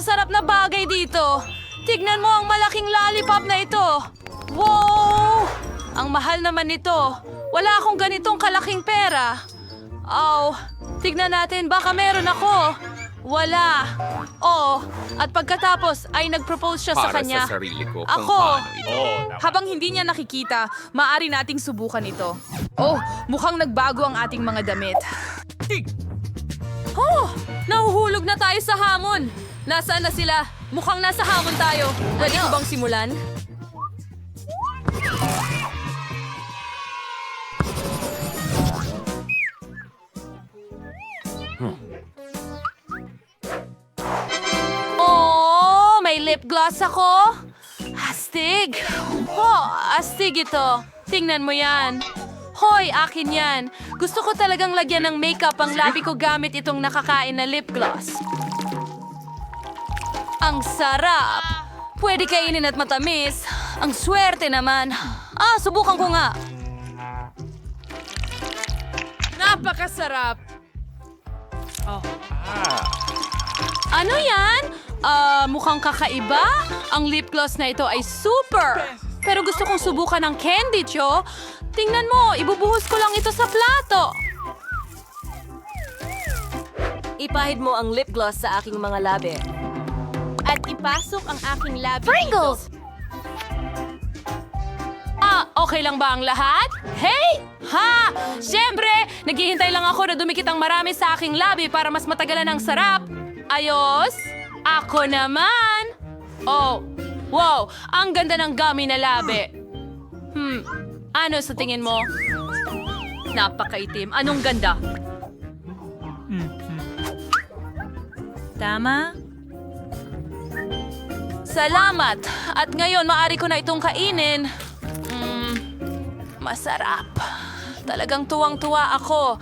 masasarap na bagay dito. Tignan mo ang malaking lollipop na ito. Wow! Ang mahal naman nito. Wala akong ganitong kalaking pera. Oh, tignan natin, baka meron ako. Wala. Oh, at pagkatapos ay nag-propose siya sa Para kanya. sa sarili ko kung Ako. paano ito. Habang hindi niya nakikita, maaari nating subukan ito. Oh, mukhang nagbago ang ating mga damit. Oh, nahuhulog na tayo sa hamon. Nasaan na sila? Mukhang nasa hamon tayo. Pwede ko bang simulan? Oh, may lip gloss ako. Astig. Oh, astig ito. Tingnan mo yan. Hoy, akin yan. Gusto ko talagang lagyan ng makeup ang labi ko gamit itong nakakain na lip gloss. Ang sarap. Pwede kainin at matamis. Ang swerte naman. Subukan ko nga. Napakasarap! Ano yan? Mukhang kakaiba. Ang lip gloss na ito ay super. Pero gusto kong subukan ng candy, Cho. Tingnan mo, ibubuhos ko lang ito sa plato. Ipahid mo ang lip gloss sa aking mga labi. At ipasok ang aking labi Pringles! Okay lang ba ang lahat? Hey! Ha! Siyempre, naghihintay lang ako na dumikit ang marami sa aking labi para mas matagalan ang sarap. Ayos? Ako naman! Oh, wow! Ang ganda ng gummy na labi. Ano sa tingin mo? Napakaitim. Anong ganda? Tama? Salamat! At ngayon, maaari ko na itong kainin. Masarap. Talagang tuwang-tuwa ako.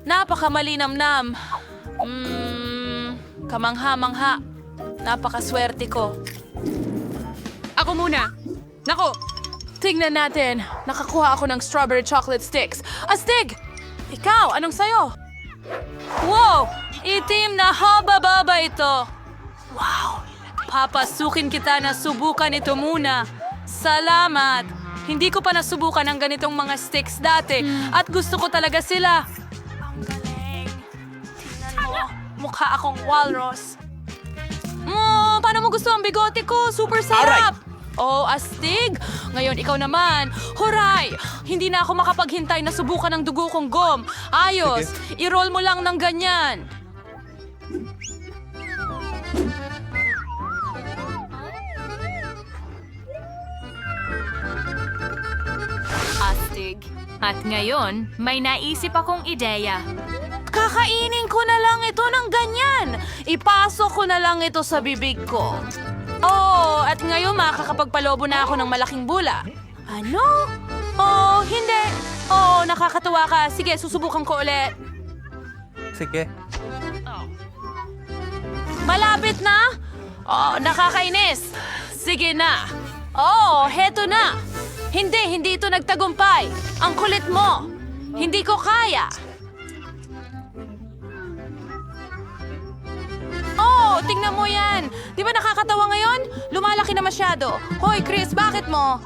Napakamalinamnam. Kamangha-mangha. Napakaswerte ko. Ako muna! Nako! Tingnan natin. Nakakuha ako ng strawberry chocolate sticks. Astig! Ikaw, anong sayo? Wow! Itim na haba-baba ito. Wow! Papasukin kita na subukan ito muna. Salamat! Hindi ko pa nasubukan ang ganitong mga sticks dati at gusto ko talaga sila. Ang galing. Tingnan mo, mukha akong walrus. Paano mo gusto ang bigote ko? Super sarap! Oh, astig! Ngayon, ikaw naman. Huray! Hindi na ako makapaghintay na subukan ang dugo kong gum. Ayos! I-roll mo lang ng ganyan. Astig. At ngayon, may naisip akong ideya. Kakainin ko na lang ito ng ganyan. Ipasok ko na lang ito sa bibig ko. Oh, at ngayon makakapagpalobo na ako ng malaking bula. Ano? Oh, hindi. Oh, nakakatuwa ka. Sige, susubukan ko ulit. Sige. Malapit na? Oh, nakakainis. Sige na. Oh, heto na. Hindi ito nagtagumpay. Ang kulit mo. Hindi ko kaya. Oh, tingnan mo yan. Di ba nakakatawa ngayon? Lumalaki na masyado. Hoy, Chris, bakit mo?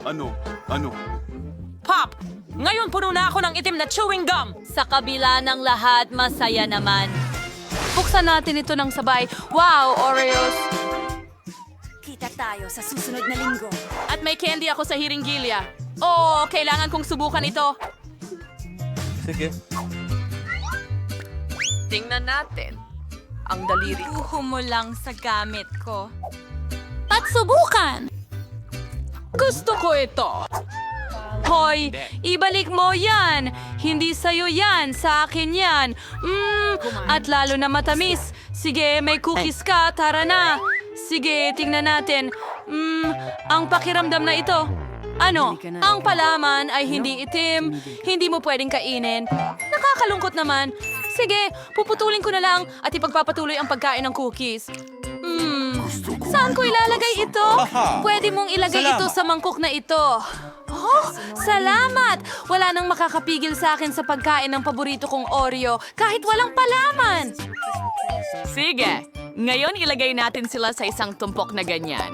Ano? Pop! Ngayon puno na ako ng itim na chewing gum. Sa kabila ng lahat, masaya naman. Buksan natin ito ng sabay. Wow, Oreos. Kita tayo sa susunod na linggo. At may candy ako sa hiringgilya. Oh, kailangan kong subukan ito. Sige. Tingnan natin. Ang daliri ko. Buho mo lang sa gamit ko. At subukan! Gusto ko ito. Hoy, ibalik mo yan. Hindi sa'yo yan, sa akin yan. At lalo na matamis. Sige, may cookies ka, tara na. Sige, tingnan natin. Ang pakiramdam na ito. Ano? Ang palaman ay hindi itim. Hindi mo pwedeng kainin. Nakakalungkot naman. Sige, puputulin ko na lang at ipagpapatuloy ang pagkain ng cookies. Saan ko ilalagay ito? Pwede mong ilagay ito sa mangkok na ito. Oh, salamat! Wala nang makakapigil sa akin sa pagkain ng paborito kong Oreo kahit walang palaman. Sige, ngayon ilagay natin sila sa isang tumpok na ganyan.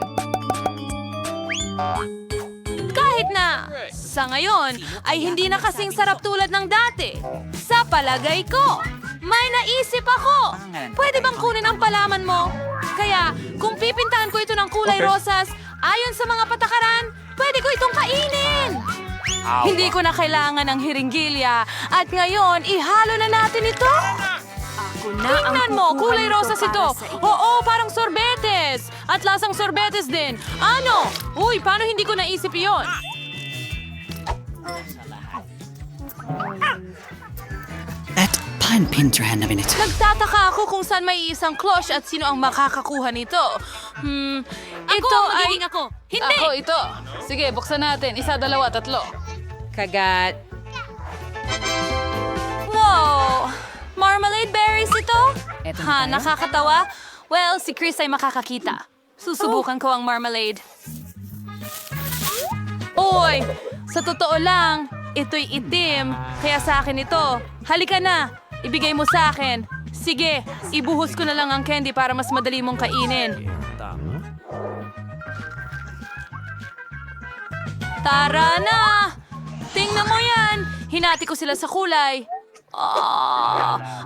Kahit na sa ngayon ay hindi na kasing sarap tulad ng dati. Sa palagay ko, may naisip ako. Pwede bang kunin ang palaman mo? Kaya kung pipintahan ko ito ng kulay rosas, ayon sa mga patakaran, pwede ko itong kainin. Hindi ko na kailangan ng hiringgilya at ngayon ihalo na natin ito. Tingnan mo, kulay rosas ito. Oo, parang sorbetes. At lasang sorbetes din. Ano? Uy, paano hindi ko naisip iyon? At panpintrahan namin ito. Nagtataka ako kung saan may isang cloche at sino ang makakakuha nito. Ito ay... Ako! Hindi! Ako ito. Sige, buksan natin. Isa, dalawa, tatlo. Kagat. Wow! Marmalade berries ito? Eto na Ha, tayo. nakakatawa? Well, si Chris ay makakakita. Susubukan ko ang marmalade. Uy! Sa totoo lang, ito'y itim. Kaya sa akin ito. Halika na. Ibigay mo sa akin. Sige, ibuhos ko na lang ang candy para mas madali mong kainin. Tara na! Tingnan mo yan! Hinati ko sila sa kulay.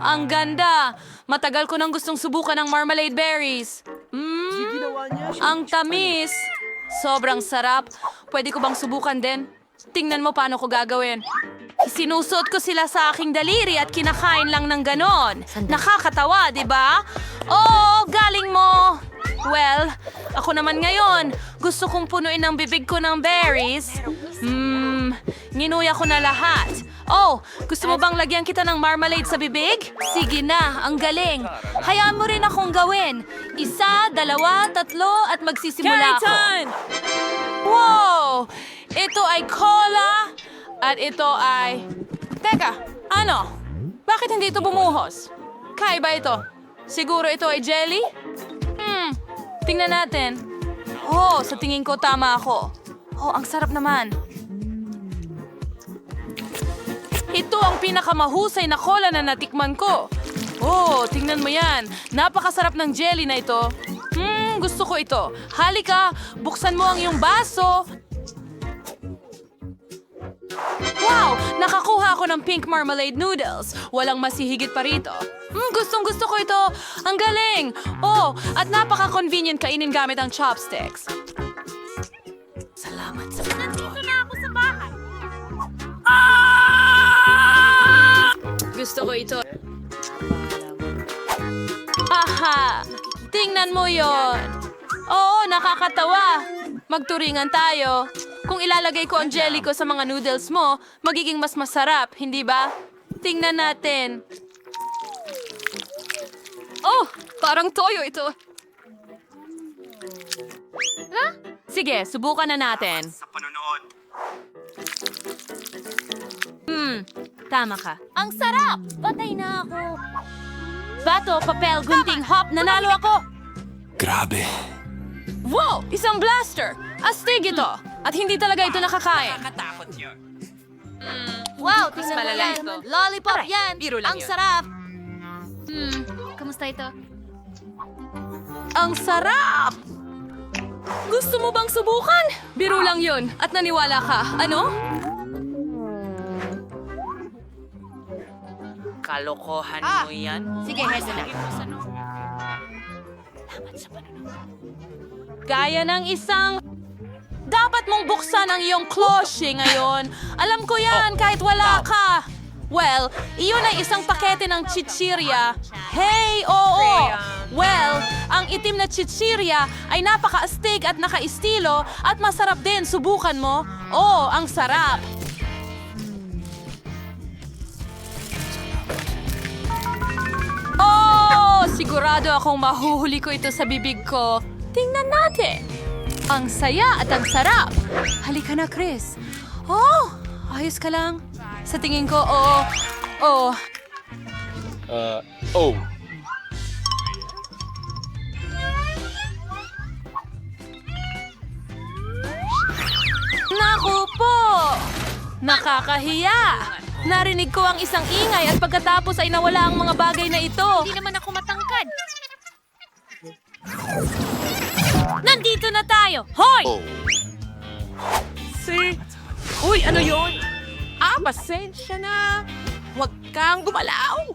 Ang ganda! Matagal ko nang gustong subukan ng marmalade berries. Ang tamis! Sobrang sarap. Pwede ko bang subukan din? Tingnan mo paano ko gagawin. Sinusot ko sila sa aking daliri at kinakain lang ng ganon. Nakakatawa, di ba? Oo, galing mo! Well, ako naman ngayon, gusto kong punuin ang bibig ko ng berries. Nginuya ko na lahat. Oh, gusto mo bang lagyan kita ng marmalade sa bibig? Sige na, ang galing. Hayaan mo rin akong gawin. Isa, dalawa, tatlo, at magsisimula ako. Wow! Ito ay cola, at ito ay... Teka, ano? Bakit hindi ito bumuhos? Kaiba ito. Siguro ito ay jelly? Tingnan natin. Oh, sa tingin ko tama ako. Oh, ang sarap naman. Ito ang pinakamahusay na cola na natikman ko. Oh, tingnan mo yan. Napakasarap ng jelly na ito. Gusto ko ito. Halika, buksan mo ang iyong baso. Wow! Nakakuha ako ng pink marmalade noodles. Walang masihigit pa rito. Gustong-gusto ko ito. Ang galing! Oh, at napaka-convenient kainin gamit ang chopsticks. Salamat sa Nandito na ako sa bahay! Gusto ko ito. Aha! Tingnan mo yon. Oo, nakakatawa. Magturingan tayo. Kung ilalagay ko ang jelly ko sa mga noodles mo, magiging mas masarap, hindi ba? Tingnan natin. Oh, parang toyo ito. Sige, subukan na natin. Tama ka. Ang sarap! Patay na ako. Bato, papel, gunting, hop, nanalo ako. Grabe. Wow! Isang blaster! Astig ito! At hindi talaga ito nakakain. Wow, tingnan mo malala yan. ito. Lollipop yan. Biro lang Ang yun. sarap. Kamusta ito? Ang sarap! Gusto mo bang subukan? Biro lang yun. At naniwala ka. Ano? Kalokohan mo yan? Sige, heads na. Gaya ng isang... Dapat mong buksan ang iyong cloche ngayon. Alam ko yan kahit wala ka. Well, iyon ay isang pakete ng chichirya. Hey, oo! Well, ang itim na chichirya ay napaka-astig at naka-estilo at masarap din. Subukan mo. Oh, ang sarap. Oh, sigurado akong mahuhuli ko ito sa bibig ko. Tingnan natin. Ang saya at ang sarap. Halika na, Chris. Oh, ayos ka lang. Sa tingin ko, oo. Oh. Oh. Naku po! Nakakahiya! Narinig ko ang isang ingay at pagkatapos ay nawala ang mga bagay na ito. Hindi naman ako matangkad. Nandito na tayo! Hoy! Uy, ano yon? Pasensya na. Huwag kang gumalaw.